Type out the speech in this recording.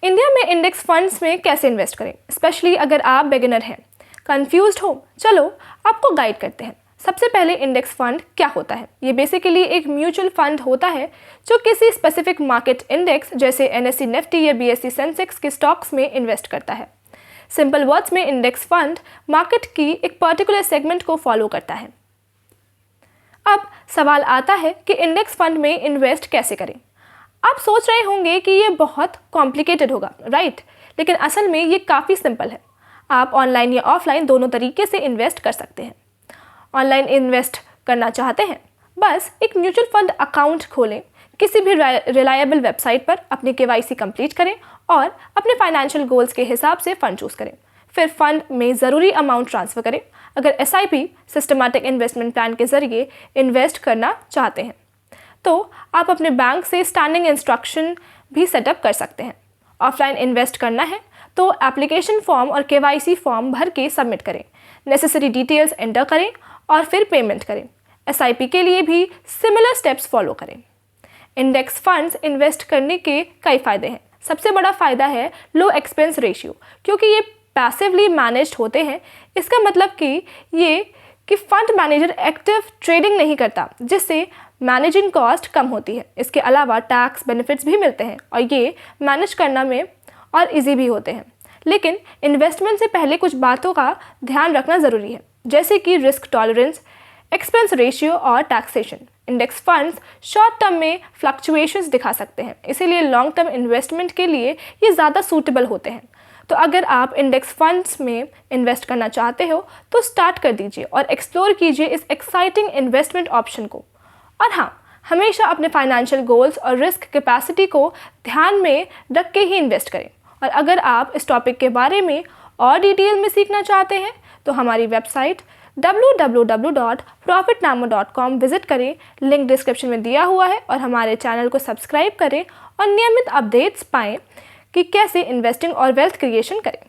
India में index funds में कैसे इन्वेस्ट करें, स्पेशली अगर आप बिगिनर हैं, कंफ्यूज्ड हो। चलो आपको गाइड करते हैं। सबसे पहले इंडेक्स फंड क्या होता है? ये बेसिकली एक म्यूचुअल फंड होता है जो किसी स्पेसिफिक मार्केट इंडेक्स जैसे NSE निफ्टी या BSE सेंसेक्स के स्टॉक्स में इन्वेस्ट करता है। सिंपल वर्ड्स में इंडेक्स फंड मार्केट की एक पर्टिकुलर सेगमेंट को फॉलो करता है। अब सवाल आता है कि इंडेक्स फंड में इन्वेस्ट कैसे करें। आप सोच रहे होंगे कि ये बहुत कॉम्प्लिकेटेड होगा, राइट? लेकिन असल में ये काफ़ी सिंपल है। आप ऑनलाइन या ऑफलाइन दोनों तरीके से इन्वेस्ट कर सकते हैं। ऑनलाइन इन्वेस्ट करना चाहते हैं, बस एक म्यूचुअल फंड अकाउंट खोलें, किसी भी रिलायबल वेबसाइट पर अपनी KYC कंप्लीट करें और अपने फाइनेंशियल गोल्स के हिसाब से फ़ंड चूज़ करें। फिर फंड में ज़रूरी अमाउंट ट्रांसफ़र करें। अगर SIP सिस्टमैटिक इन्वेस्टमेंट प्लान के ज़रिए इन्वेस्ट करना चाहते हैं तो आप अपने बैंक से स्टैंडिंग इंस्ट्रक्शन भी सेटअप कर सकते हैं। ऑफलाइन इन्वेस्ट करना है तो एप्लीकेशन फॉर्म और KYC फॉर्म भर के सबमिट करें, नेसेसरी डिटेल्स एंटर करें और फिर पेमेंट करें। SIP के लिए भी सिमिलर स्टेप्स फॉलो करें। इंडेक्स फंड्स इन्वेस्ट करने के कई फ़ायदे हैं। सबसे बड़ा फ़ायदा है लो एक्सपेंस रेशियो, क्योंकि ये पैसिवली मैनेज्ड होते हैं। इसका मतलब कि फंड मैनेजर एक्टिव ट्रेडिंग नहीं करता, जिससे मैनेजिंग कॉस्ट कम होती है। इसके अलावा टैक्स बेनिफिट्स भी मिलते हैं और ये मैनेज करना में और इजी भी होते हैं। लेकिन इन्वेस्टमेंट से पहले कुछ बातों का ध्यान रखना ज़रूरी है, जैसे कि रिस्क टॉलरेंस, एक्सपेंस रेशियो और taxation. Index funds short term में फ्लक्चुएशंस दिखा सकते हैं, इसीलिए लॉन्ग टर्म इन्वेस्टमेंट के लिए ये ज़्यादा सूटेबल होते हैं। तो अगर आप इंडेक्स फंड्स में इन्वेस्ट करना चाहते हो तो स्टार्ट कर दीजिए और एक्सप्लोर कीजिए इस एक्साइटिंग इन्वेस्टमेंट ऑप्शन को। और हाँ, हमेशा अपने फाइनेंशियल गोल्स और रिस्क कैपेसिटी को ध्यान में रख के ही इन्वेस्ट करें। और अगर आप इस टॉपिक के बारे में और डिटेल में सीखना चाहते हैं तो हमारी वेबसाइट www.profitnamo.com विजिट करें। लिंक डिस्क्रिप्शन में दिया हुआ है। और हमारे चैनल को सब्सक्राइब करें और नियमित अपडेट्स पाएँ कि कैसे इन्वेस्टिंग और वेल्थ क्रिएशन करें।